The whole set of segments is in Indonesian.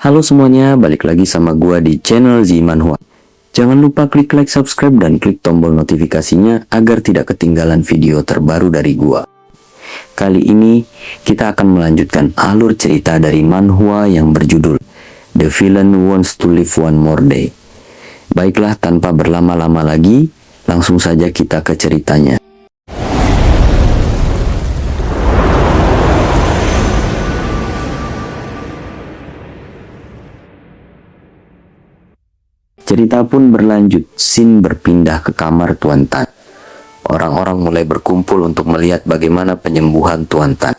Halo semuanya, balik lagi sama gua di channel Zimanhua. Jangan lupa klik like, subscribe, dan klik tombol notifikasinya agar tidak ketinggalan video terbaru dari gua. Kali ini kita akan melanjutkan alur cerita dari manhwa yang berjudul The Villain Wants to Live One More Day. Baiklah, tanpa berlama-lama lagi, langsung saja kita ke ceritanya. Cerita pun berlanjut, scene berpindah ke kamar Tuan Tan. Orang-orang mulai berkumpul untuk melihat bagaimana penyembuhan Tuan Tan.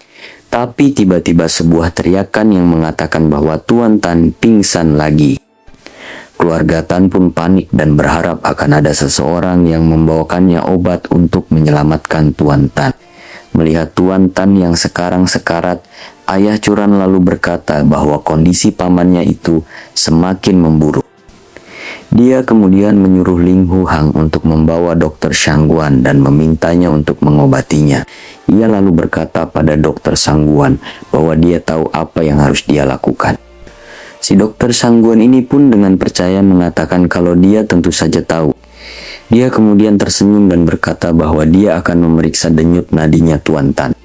Tapi tiba-tiba sebuah teriakan yang mengatakan bahwa Tuan Tan pingsan lagi. Keluarga Tan pun panik dan berharap akan ada seseorang yang membawakannya obat untuk menyelamatkan Tuan Tan. Melihat Tuan Tan yang sekarang sekarat, ayah Curan lalu berkata bahwa kondisi pamannya itu semakin memburuk. Dia kemudian menyuruh Ling Hu Hang untuk membawa Dr. Shangguan dan memintanya untuk mengobatinya. Ia lalu berkata pada Dr. Shangguan bahwa dia tahu apa yang harus dia lakukan. Si Dr. Shangguan ini pun dengan percaya mengatakan kalau dia tentu saja tahu. Dia kemudian tersenyum dan berkata bahwa dia akan memeriksa denyut nadinya Tuan Tan.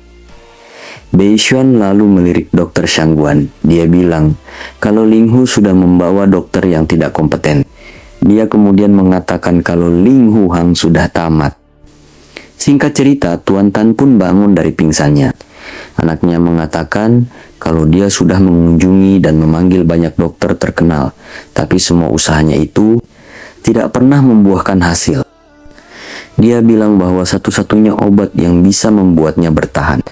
Bei Xuan lalu melirik Dr. Shangguan. Dia bilang kalau Ling Hu sudah membawa dokter yang tidak kompeten. Dia kemudian mengatakan kalau Ling Hu Hang sudah tamat. Singkat cerita, Tuan Tan pun bangun dari pingsannya. Anaknya mengatakan kalau dia sudah mengunjungi dan memanggil banyak dokter terkenal, tapi semua usahanya itu tidak pernah membuahkan hasil. Dia bilang bahwa satu-satunya obat yang bisa membuatnya bertahan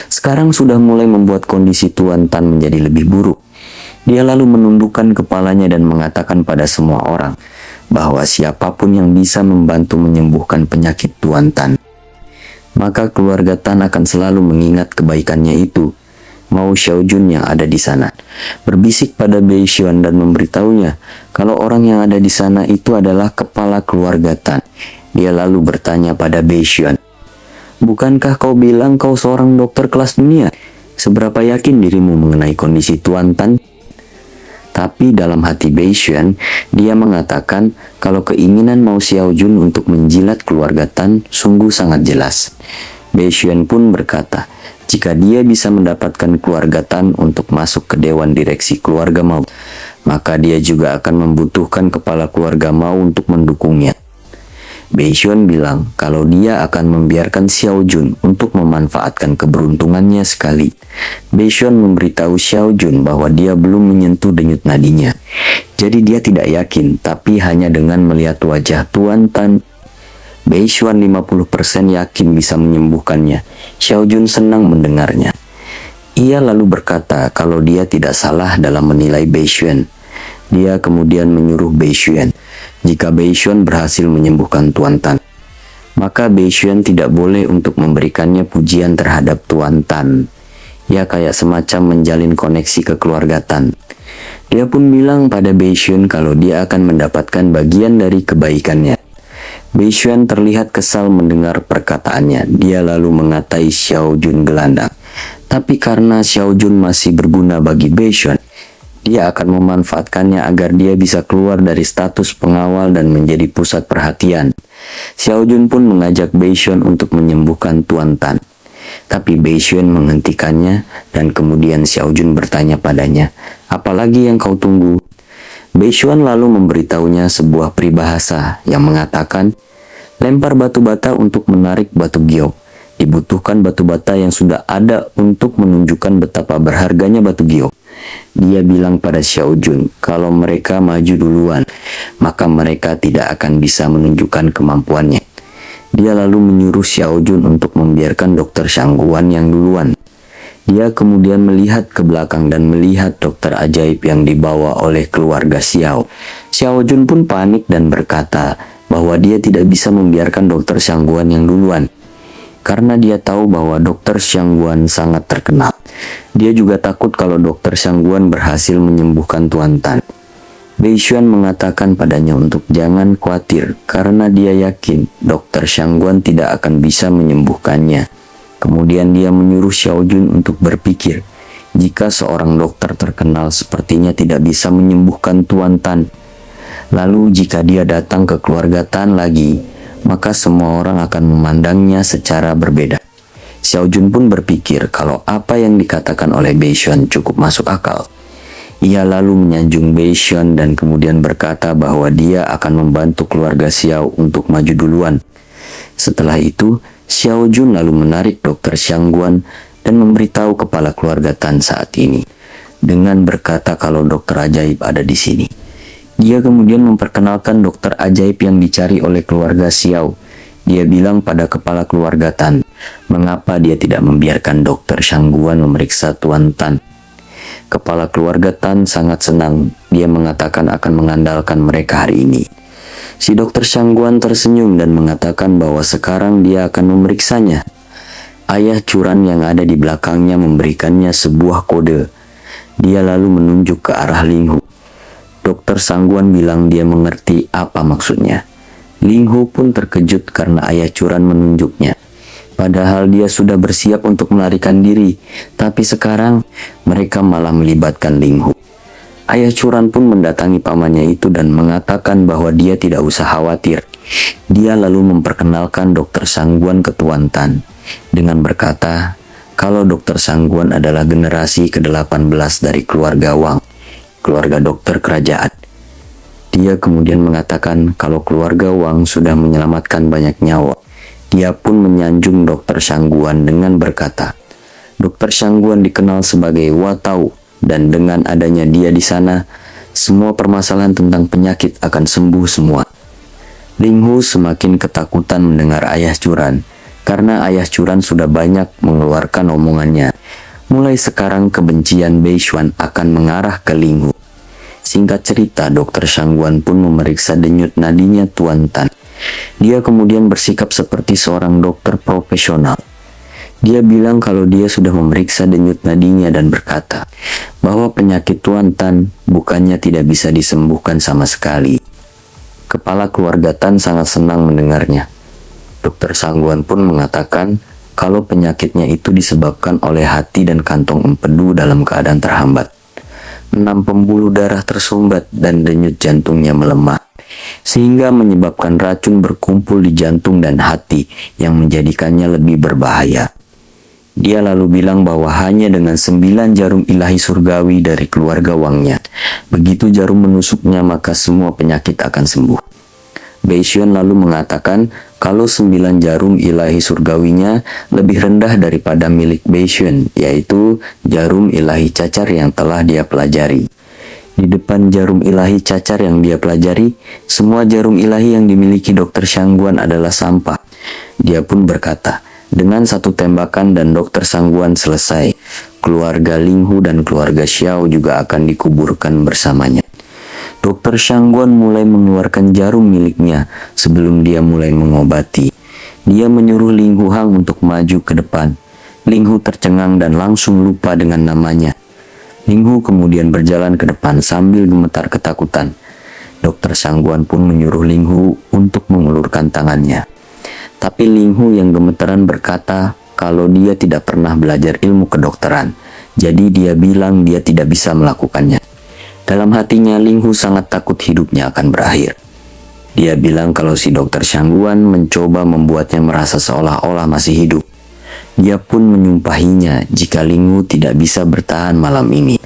sekarang sudah mulai membuat kondisi Tuan Tan menjadi lebih buruk. Dia lalu menundukkan kepalanya dan mengatakan pada semua orang bahwa siapapun yang bisa membantu menyembuhkan penyakit Tuan Tan, maka keluarga Tan akan selalu mengingat kebaikannya itu. Mao Xiaojun yang ada di sana berbisik pada Bei Xuan dan memberitahunya kalau orang yang ada di sana itu adalah kepala keluarga Tan. Dia lalu bertanya pada Bei Xuan, "Bukankah kau bilang kau seorang dokter kelas dunia? Seberapa yakin dirimu mengenai kondisi Tuan Tan?" Tapi dalam hati Bei Xuan, dia mengatakan kalau keinginan Mao Xiaojun untuk menjilat keluarga Tan sungguh sangat jelas. Bei Xuan pun berkata, jika dia bisa mendapatkan keluarga Tan untuk masuk ke dewan direksi keluarga Mao, maka dia juga akan membutuhkan kepala keluarga Mao untuk mendukungnya. Bei Xuan bilang kalau dia akan membiarkan Xiaojun untuk memanfaatkan keberuntungannya sekali. Bei Xuan memberitahu Xiaojun bahwa dia belum menyentuh denyut nadinya. Jadi dia tidak yakin, tapi hanya dengan melihat wajah Tuan Tan, Bei Xuan 50% yakin bisa menyembuhkannya. Xiaojun senang mendengarnya. Ia lalu berkata kalau dia tidak salah dalam menilai Bei Xuan. Dia kemudian menyuruh Bei Xuan, jika Bei Xuan berhasil menyembuhkan Tuan Tan, maka Bei Xuan tidak boleh untuk memberikannya pujian terhadap Tuan Tan. Ya kayak semacam menjalin koneksi ke keluarga Tan. Dia pun bilang pada Bei Xuan kalau dia akan mendapatkan bagian dari kebaikannya. Bei Xuan terlihat kesal mendengar perkataannya. Dia lalu mengatai Xiaojun gelandang. Tapi karena Xiaojun masih berguna bagi Bei Xuan, dia akan memanfaatkannya agar dia bisa keluar dari status pengawal dan menjadi pusat perhatian. Xiaojun pun mengajak Bei Xuan untuk menyembuhkan Tuan Tan. Tapi Bei Xuan menghentikannya dan kemudian Xiaojun bertanya padanya, "Apalagi yang kau tunggu?" Bei Xuan lalu memberitahunya sebuah peribahasa yang mengatakan, lempar batu bata untuk menarik batu giok. Dibutuhkan batu bata yang sudah ada untuk menunjukkan betapa berharganya batu giok. Dia bilang pada Xiaojun kalau mereka maju duluan, maka mereka tidak akan bisa menunjukkan kemampuannya. Dia lalu menyuruh Xiaojun untuk membiarkan Dr. Shangguan yang duluan. Dia kemudian melihat ke belakang dan melihat dokter ajaib yang dibawa oleh keluarga Xiao. Xiaojun pun panik dan berkata bahwa dia tidak bisa membiarkan Dr. Shangguan yang duluan, karena dia tahu bahwa Dr. Shangguan sangat terkenal. Dia juga takut kalau Dr. Shangguan berhasil menyembuhkan Tuan Tan. Bei Xuan mengatakan padanya untuk jangan khawatir karena dia yakin Dr. Shangguan tidak akan bisa menyembuhkannya. Kemudian dia menyuruh Xiaojun untuk berpikir, Jika seorang dokter terkenal sepertinya tidak bisa menyembuhkan Tuan Tan, lalu jika dia datang ke keluarga Tan lagi, maka semua orang akan memandangnya secara berbeda. Xiao Jun pun berpikir kalau apa yang dikatakan oleh Bei Xuan cukup masuk akal. Ia lalu menyanjung Bei Xuan dan kemudian berkata bahwa dia akan membantu keluarga Xiao untuk maju duluan. Setelah itu, Xiao Jun lalu menarik Dr. Xiang Guan dan memberitahu kepala keluarga Tan saat ini dengan berkata kalau dokter ajaib ada di sini. Dia kemudian memperkenalkan dokter ajaib yang dicari oleh keluarga Xiao. Dia bilang pada kepala keluarga Tan, mengapa dia tidak membiarkan dokter Xiang Guan memeriksa Tuan Tan. Kepala keluarga Tan sangat senang. Dia mengatakan akan mengandalkan mereka hari ini. Si dokter Xiang Guan tersenyum dan mengatakan bahwa sekarang dia akan memeriksanya. Ayah curan yang ada di belakangnya memberikannya sebuah kode. Dia lalu menunjuk ke arah Ling Hu. Dokter Xiang Guan bilang dia mengerti apa maksudnya. Ling Hu pun terkejut karena ayah curan menunjuknya. Padahal dia sudah bersiap untuk melarikan diri, tapi sekarang mereka malah melibatkan Ling Hu. Ayah curan pun mendatangi pamannya itu dan mengatakan bahwa dia tidak usah khawatir. Dia lalu memperkenalkan dokter Xiang Guan ke Tuan Tan dengan berkata kalau dokter Xiang Guan adalah generasi ke-18 dari keluarga Wang, keluarga dokter kerajaan. Dia kemudian mengatakan kalau keluarga Wang sudah menyelamatkan banyak nyawa. Dia pun menyanjung dokter Xiang Guan dengan berkata, dokter Xiang Guan dikenal sebagai Watau dan dengan adanya dia di sana, semua permasalahan tentang penyakit akan sembuh semua. Ling Hu semakin ketakutan mendengar ayah curan, karena ayah curan sudah banyak mengeluarkan omongannya. Mulai sekarang kebencian Bei Xuan akan mengarah ke Ling Hu. Singkat cerita, dokter Xiang Guan pun memeriksa denyut nadinya Tuan Tan. Dia kemudian bersikap seperti seorang dokter profesional. Dia bilang kalau dia sudah memeriksa denyut nadinya dan berkata bahwa penyakit Tuan Tan bukannya tidak bisa disembuhkan sama sekali. Kepala keluarga Tan sangat senang mendengarnya. Dokter Xiang Guan pun mengatakan kalau penyakitnya itu disebabkan oleh hati dan kantong empedu dalam keadaan terhambat. 6 pembuluh darah tersumbat dan denyut jantungnya melemah, sehingga menyebabkan racun berkumpul di jantung dan hati yang menjadikannya lebih berbahaya. Dia lalu bilang bahwa hanya dengan 9 jarum ilahi surgawi dari keluarga Wangnya, begitu jarum menusuknya maka semua penyakit akan sembuh. Bei Xuan lalu mengatakan kalau 9 jarum ilahi surgawinya lebih rendah daripada milik Bei Xuan, yaitu jarum ilahi cacar yang telah dia pelajari. Di depan jarum ilahi cacar yang dia pelajari, semua jarum ilahi yang dimiliki dokter Xiang Guan adalah sampah. Dia pun berkata, dengan satu tembakan dan dokter Xiang Guan selesai, keluarga Ling Hu dan keluarga Xiao juga akan dikuburkan bersamanya. Dokter Xiang Guan mulai mengeluarkan jarum miliknya sebelum dia mulai mengobati. Dia menyuruh Ling Hu Hang untuk maju ke depan. Ling Hu tercengang dan langsung lupa dengan namanya. Ling Hu kemudian berjalan ke depan sambil gemetar ketakutan. Dokter Xiang Guan pun menyuruh Ling Hu untuk mengulurkan tangannya. Tapi Ling Hu yang gemetaran berkata kalau dia tidak pernah belajar ilmu kedokteran, jadi dia bilang dia tidak bisa melakukannya. Dalam hatinya Ling Hu sangat takut hidupnya akan berakhir. Dia bilang kalau si dokter Xiang Guan mencoba membuatnya merasa seolah-olah masih hidup. Dia pun menyumpahinya jika Ling Hu tidak bisa bertahan malam ini.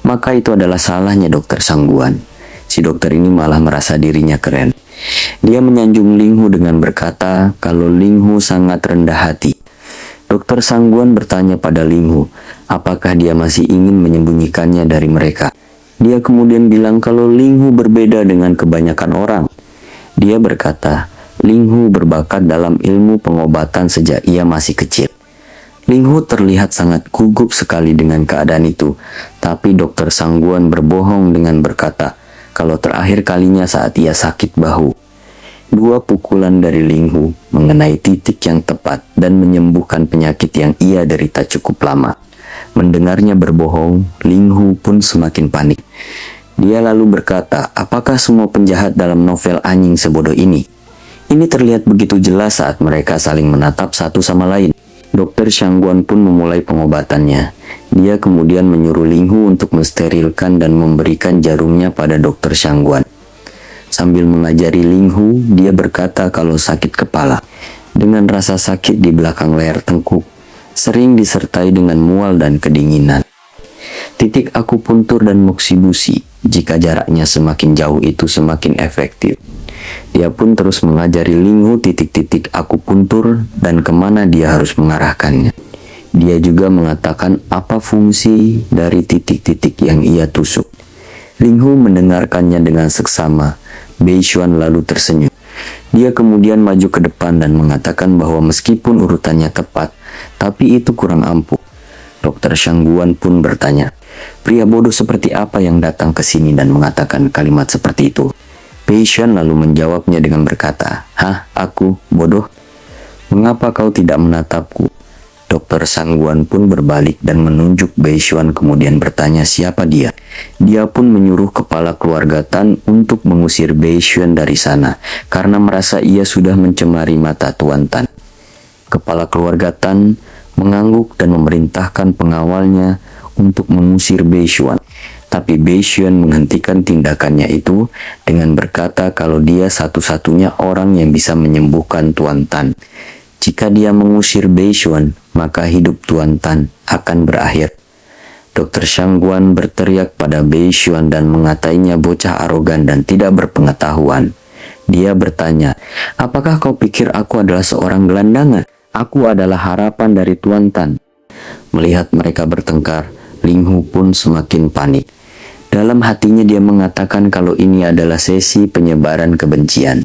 Maka itu adalah salahnya dokter Xiang Guan. Si dokter ini malah merasa dirinya keren. Dia menyanjung Ling Hu dengan berkata kalau Ling Hu sangat rendah hati. Dokter Xiang Guan bertanya pada Ling Hu, apakah dia masih ingin menyembunyikannya dari mereka. Dia kemudian bilang kalau Ling Hu berbeda dengan kebanyakan orang. Dia berkata, Ling Hu berbakat dalam ilmu pengobatan sejak ia masih kecil. Ling Hu terlihat sangat gugup sekali dengan keadaan itu, tapi dokter Xiang Guan berbohong dengan berkata kalau terakhir kalinya saat ia sakit bahu. 2 pukulan dari Ling Hu mengenai titik yang tepat dan menyembuhkan penyakit yang ia derita cukup lama. Mendengarnya berbohong, Ling Hu pun semakin panik. Dia lalu berkata, apakah semua penjahat dalam novel anjing sebodoh ini? Ini terlihat begitu jelas saat mereka saling menatap satu sama lain. Dokter Shangguan pun memulai pengobatannya. Dia kemudian menyuruh Linghu untuk mensterilkan dan memberikan jarumnya pada Dokter Shangguan. Sambil mengajari Linghu, dia berkata kalau sakit kepala dengan rasa sakit di belakang leher tengkuk sering disertai dengan mual dan kedinginan. Titik akupuntur dan moksibusi, jika jaraknya semakin jauh itu semakin efektif. Dia pun terus mengajari Linghu titik-titik akupuntur dan kemana dia harus mengarahkannya. Dia juga mengatakan apa fungsi dari titik-titik yang ia tusuk. Linghu mendengarkannya dengan seksama. Beishuan lalu tersenyum. Dia kemudian maju ke depan dan mengatakan bahwa meskipun urutannya tepat, tapi itu kurang ampuh. Dokter Shangguan pun bertanya, pria bodoh seperti apa yang datang ke sini dan mengatakan kalimat seperti itu? Beishuan lalu menjawabnya dengan berkata, "Hah, aku bodoh? Mengapa kau tidak menatapku?" Dokter Shangguan pun berbalik dan menunjuk Beishuan kemudian bertanya siapa dia. Dia pun menyuruh kepala keluarga Tan untuk mengusir Beishuan dari sana karena merasa ia sudah mencemari mata Tuan Tan. Kepala keluarga Tan mengangguk dan memerintahkan pengawalnya untuk mengusir Beishuan. Tapi Beishuan menghentikan tindakannya itu dengan berkata kalau dia satu-satunya orang yang bisa menyembuhkan Tuan Tan. Jika dia mengusir Beishuan, maka hidup Tuan Tan akan berakhir. Dokter Shangguan berteriak pada Beishuan dan mengatainya bocah arogan dan tidak berpengetahuan. Dia bertanya, apakah kau pikir aku adalah seorang gelandangan? Aku adalah harapan dari Tuan Tan. Melihat mereka bertengkar, Linghu pun semakin panik. Dalam hatinya dia mengatakan kalau ini adalah sesi penyebaran kebencian.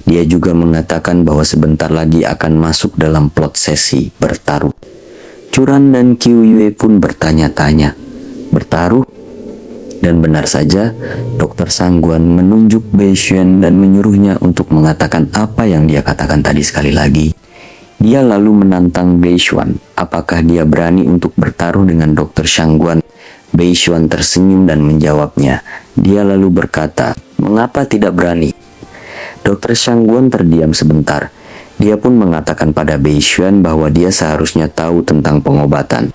Dia juga mengatakan bahwa sebentar lagi akan masuk dalam plot sesi bertaruh. Curan dan Qiu Yue pun bertanya-tanya, bertaruh? Dan benar saja, Dokter Shangguan menunjuk Beishuan dan menyuruhnya untuk mengatakan apa yang dia katakan tadi sekali lagi. Dia lalu menantang Beishuan, apakah dia berani untuk bertaruh dengan Dokter Shangguan. Beishuan tersenyum dan menjawabnya. Dia lalu berkata, mengapa tidak berani? Dokter Shangguan terdiam sebentar. Dia pun mengatakan pada Beishuan bahwa dia seharusnya tahu tentang pengobatan.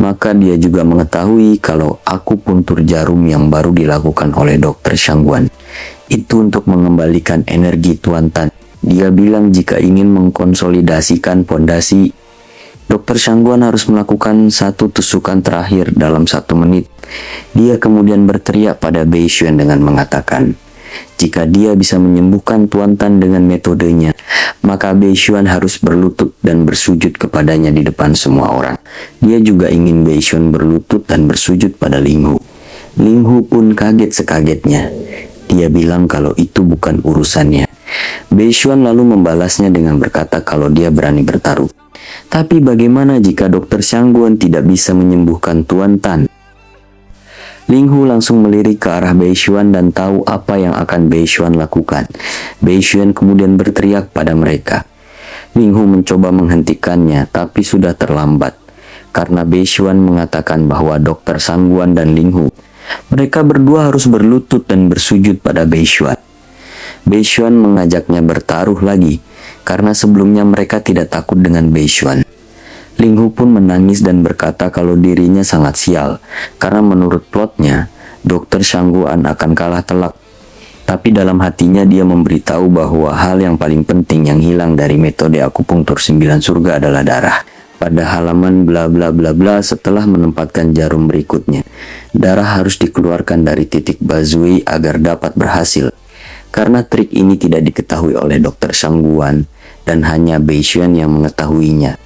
Maka dia juga mengetahui kalau akupuntur jarum yang baru dilakukan oleh Dokter Shangguan itu untuk mengembalikan energi Tuan Tan. Dia bilang jika ingin mengkonsolidasikan pondasi, Dokter Shangguan harus melakukan satu tusukan terakhir dalam 1 menit. Dia kemudian berteriak pada Beishuan dengan mengatakan, jika dia bisa menyembuhkan Tuan Tan dengan metodenya, maka Beishuan harus berlutut dan bersujud kepadanya di depan semua orang. Dia juga ingin Beishuan berlutut dan bersujud pada Linghu. Linghu pun kaget sekagetnya. Dia bilang kalau itu bukan urusannya. Beishuan lalu membalasnya dengan berkata kalau dia berani bertaruh. Tapi bagaimana jika Dokter Shangguan tidak bisa menyembuhkan Tuan Tan? Linghu langsung melirik ke arah Beishuan dan tahu apa yang akan Beishuan lakukan. Beishuan kemudian berteriak pada mereka. Linghu mencoba menghentikannya, tapi sudah terlambat. Karena Beishuan mengatakan bahwa Dokter Shangguan dan Linghu, mereka berdua harus berlutut dan bersujud pada Beishuan. Beishuan mengajaknya bertaruh lagi, karena sebelumnya mereka tidak takut dengan Beishuan. Linghu pun menangis dan berkata kalau dirinya sangat sial, karena menurut plotnya, Dokter Shangguan akan kalah telak. Tapi dalam hatinya dia memberitahu bahwa hal yang paling penting yang hilang dari metode akupunktur 9 surga adalah darah. Pada halaman bla bla bla bla setelah menempatkan jarum berikutnya, darah harus dikeluarkan dari titik bazui agar dapat berhasil. Karena trik ini tidak diketahui oleh Dokter Shangguan dan hanya Beishuan yang mengetahuinya.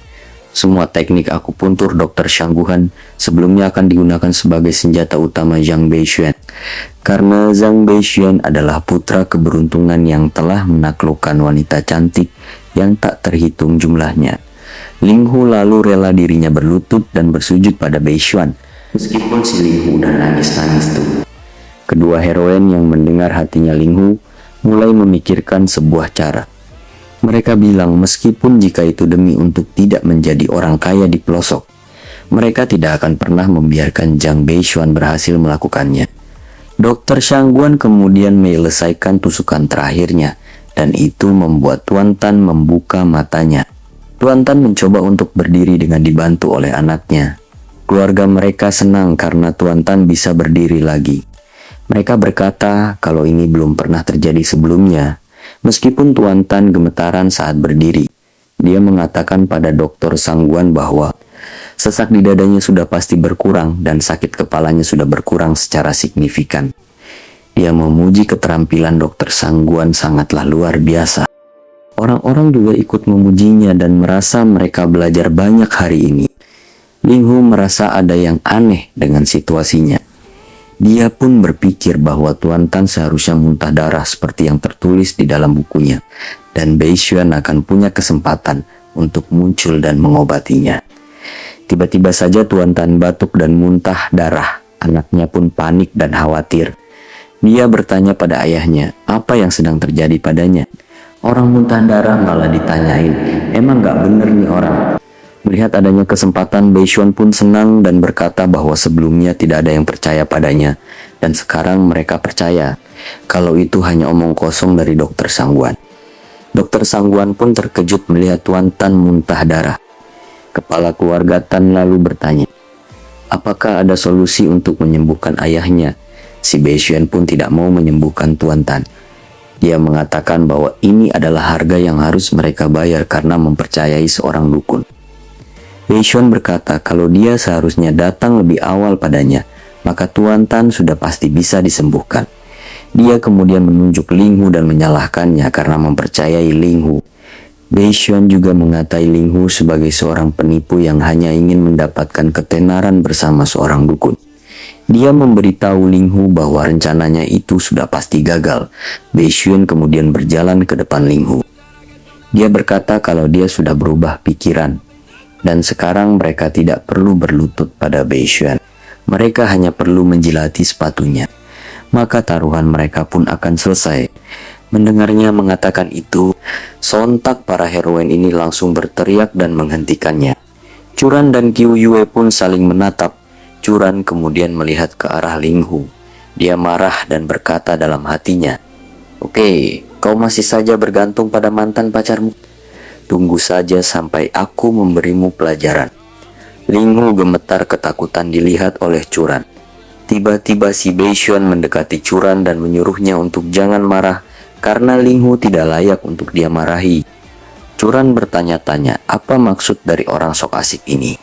Semua teknik akupuntur Dokter Shangguan sebelumnya akan digunakan sebagai senjata utama Zhang Beishuan. Karena Zhang Beishuan adalah putra keberuntungan yang telah menaklukkan wanita cantik yang tak terhitung jumlahnya. Linghu lalu rela dirinya berlutut dan bersujud pada Beishuan. Meskipun si Linghu udah nangis-nangis tuh. Kedua heroin yang mendengar hatinya Linghu mulai memikirkan sebuah cara. Mereka bilang meskipun jika itu demi untuk tidak menjadi orang kaya di pelosok, mereka tidak akan pernah membiarkan Zhang Beishuan berhasil melakukannya. Dokter Shangguan kemudian menyelesaikan tusukan terakhirnya, dan itu membuat Tuan Tan membuka matanya. Tuan Tan mencoba untuk berdiri dengan dibantu oleh anaknya. Keluarga mereka senang karena Tuan Tan bisa berdiri lagi. Mereka berkata kalau ini belum pernah terjadi sebelumnya. Meskipun Tuan Tan gemetaran saat berdiri, dia mengatakan pada Dokter Sangguan bahwa sesak di dadanya sudah pasti berkurang dan sakit kepalanya sudah berkurang secara signifikan. Dia memuji keterampilan Dokter Sangguan sangatlah luar biasa. Orang-orang juga ikut memujinya dan merasa mereka belajar banyak hari ini. Ling Hu merasa ada yang aneh dengan situasinya. Dia pun berpikir bahwa Tuan Tan seharusnya muntah darah seperti yang tertulis di dalam bukunya, dan Bei Xuan akan punya kesempatan untuk muncul dan mengobatinya. Tiba-tiba saja Tuan Tan batuk dan muntah darah. Anaknya pun panik dan khawatir. Dia bertanya pada ayahnya apa yang sedang terjadi padanya. Orang muntah darah malah ditanyain, emang gak bener nih orang. Melihat adanya kesempatan, Bei Xuan pun senang dan berkata bahwa sebelumnya tidak ada yang percaya padanya, dan sekarang mereka percaya kalau itu hanya omong kosong dari Dokter Sangguan. Dokter Sangguan pun terkejut melihat Tuan Tan muntah darah. Kepala keluarga Tan lalu bertanya, apakah ada solusi untuk menyembuhkan ayahnya? Si Bei Xuan pun tidak mau menyembuhkan Tuan Tan. Dia mengatakan bahwa ini adalah harga yang harus mereka bayar karena mempercayai seorang dukun. Bei Xuan berkata kalau dia seharusnya datang lebih awal padanya, maka Tuan Tan sudah pasti bisa disembuhkan. Dia kemudian menunjuk Ling Hu dan menyalahkannya karena mempercayai Ling Hu. Bei Xuan juga mengatai Ling Hu sebagai seorang penipu yang hanya ingin mendapatkan ketenaran bersama seorang dukun. Dia memberitahu Ling Hu bahwa rencananya itu sudah pasti gagal. Bei Xuan kemudian berjalan ke depan Ling Hu. Dia berkata kalau dia sudah berubah pikiran, dan sekarang mereka tidak perlu berlutut pada Bei Xuan. Mereka hanya perlu menjilati sepatunya. Maka taruhan mereka pun akan selesai. Mendengarnya mengatakan itu, sontak para heroin ini langsung berteriak dan menghentikannya. Curan dan Qiu Yue pun saling menatap. Curan kemudian melihat ke arah Ling Hu. Dia marah dan berkata dalam hatinya, "Oke, kau masih saja bergantung pada mantan pacarmu. Tunggu saja sampai aku memberimu pelajaran." Ling Hu gemetar ketakutan dilihat oleh Curan. Tiba-tiba si Bei Xuan mendekati Curan dan menyuruhnya untuk jangan marah karena Ling Hu tidak layak untuk dia marahi. Curan bertanya-tanya apa maksud dari orang sok asik ini.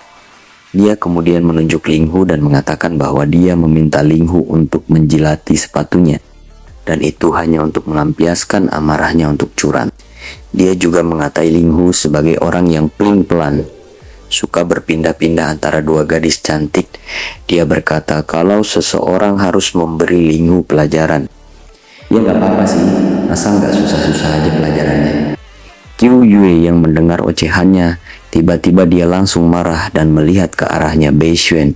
Dia kemudian menunjuk Ling Hu dan mengatakan bahwa dia meminta Ling Hu untuk menjilati sepatunya. Dan itu hanya untuk melampiaskan amarahnya untuk Curan. Dia juga mengatai Ling Hu sebagai orang yang pelin-pelan, suka berpindah-pindah antara dua gadis cantik. Dia berkata kalau seseorang harus memberi Ling Hu pelajaran. Ya nggak apa-apa sih, asal nggak susah-susah aja pelajarannya. Qiu Yue yang mendengar ocehannya, tiba-tiba dia langsung marah dan melihat ke arahnya Bei Xuan.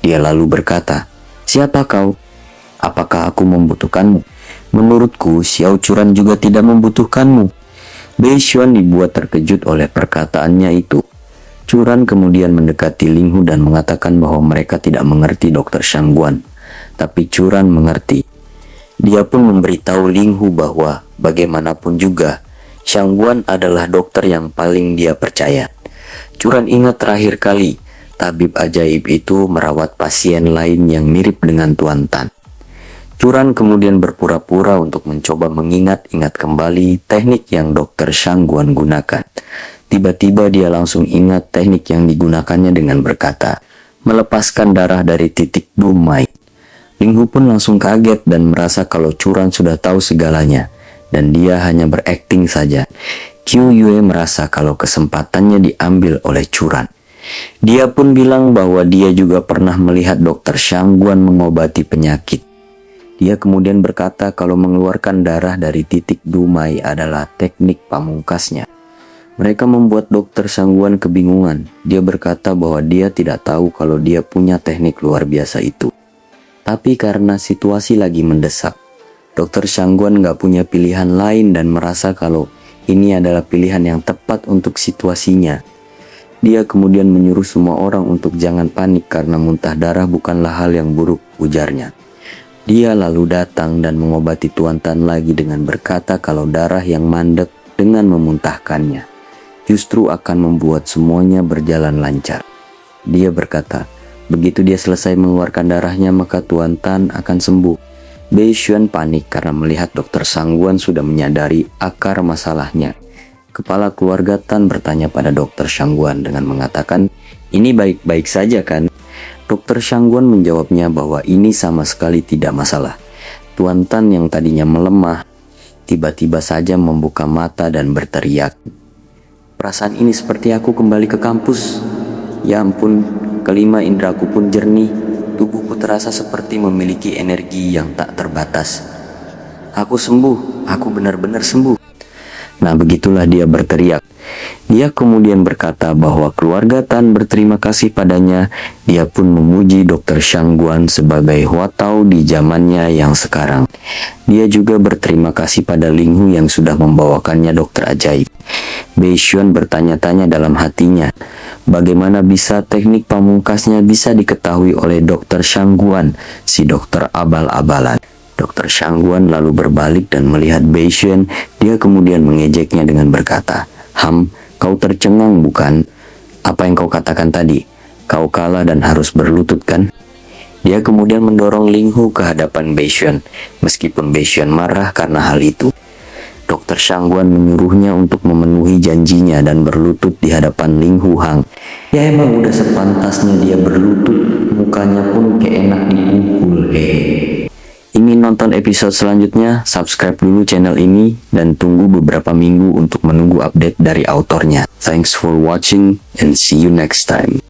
Dia lalu berkata, "Siapa kau? Apakah aku membutuhkanmu? Menurutku, Xiao Curan juga tidak membutuhkanmu." Bei Xuan dibuat terkejut oleh perkataannya itu. Curan kemudian mendekati Ling Hu dan mengatakan bahwa mereka tidak mengerti Dokter Sangguan. Tapi Curan mengerti. Dia pun memberitahu Ling Hu bahwa bagaimanapun juga, Sangguan adalah dokter yang paling dia percaya. Curan ingat terakhir kali tabib ajaib itu merawat pasien lain yang mirip dengan Tuan Tan. Curan kemudian berpura-pura untuk mencoba mengingat-ingat kembali teknik yang Dokter Sangguan gunakan. Tiba-tiba dia langsung ingat teknik yang digunakannya dengan berkata, melepaskan darah dari titik dumai. Ling Hu pun langsung kaget dan merasa kalau Curan sudah tahu segalanya, dan dia hanya berakting saja. Qiu Yue merasa kalau kesempatannya diambil oleh Curan. Dia pun bilang bahwa dia juga pernah melihat Dokter Sangguan mengobati penyakit. Dia kemudian berkata kalau mengeluarkan darah dari titik dumai adalah teknik pamungkasnya. Mereka membuat Dokter Sangguan kebingungan. Dia berkata bahwa dia tidak tahu kalau dia punya teknik luar biasa itu. Tapi karena situasi lagi mendesak, Dokter Sangguan gak punya pilihan lain dan merasa kalau ini adalah pilihan yang tepat untuk situasinya. Dia kemudian menyuruh semua orang untuk jangan panik karena muntah darah bukanlah hal yang buruk, ujarnya. Dia lalu datang dan mengobati Tuan Tan lagi dengan berkata kalau darah yang mandek dengan memuntahkannya. justru akan membuat semuanya berjalan lancar. Dia berkata, begitu dia selesai mengeluarkan darahnya maka Tuan Tan akan sembuh. Bei Xuan panik karena melihat Dr. Shangguan sudah menyadari akar masalahnya. Kepala keluarga Tan bertanya pada Dr. Shangguan dengan mengatakan, "Ini baik-baik saja kan?" Dr. Shangguan menjawabnya bahwa ini sama sekali tidak masalah. Tuan Tan yang tadinya melemah, tiba-tiba saja membuka mata dan berteriak, "Perasaan ini seperti aku kembali ke kampus. Ya ampun, kelima indraku pun jernih. Tubuhku terasa seperti memiliki energi yang tak terbatas. Aku sembuh, aku benar-benar sembuh." Nah, begitulah dia berteriak. Dia kemudian berkata bahwa keluarga Tan berterima kasih padanya. Dia pun memuji Dr. Shangguan sebagai huatau di zamannya yang sekarang. Dia juga berterima kasih pada Ling Hu yang sudah membawakannya dokter ajaib. Bei Xuan bertanya-tanya dalam hatinya, bagaimana bisa teknik pamungkasnya bisa diketahui oleh Dr. Shangguan, si dokter abal-abalan. Dr. Shangguan lalu berbalik dan melihat Bei Xuan. Dia kemudian mengejeknya dengan berkata, Kau tercengang bukan? Apa yang kau katakan tadi? Kau kalah dan harus berlutut kan?" Dia kemudian mendorong Ling Hu ke hadapan Bei Xuan. Meskipun Bei Xuan marah karena hal itu, Dr. Shangguan menyuruhnya untuk memenuhi janjinya dan berlutut di hadapan Ling Hu Hang. Ya emang udah sepantasnya dia berlutut, mukanya pun kayak enak dipukul. Ingin nonton episode selanjutnya? Subscribe dulu channel ini dan tunggu beberapa minggu untuk menunggu update dari autornya. Thanks for watching and see you next time.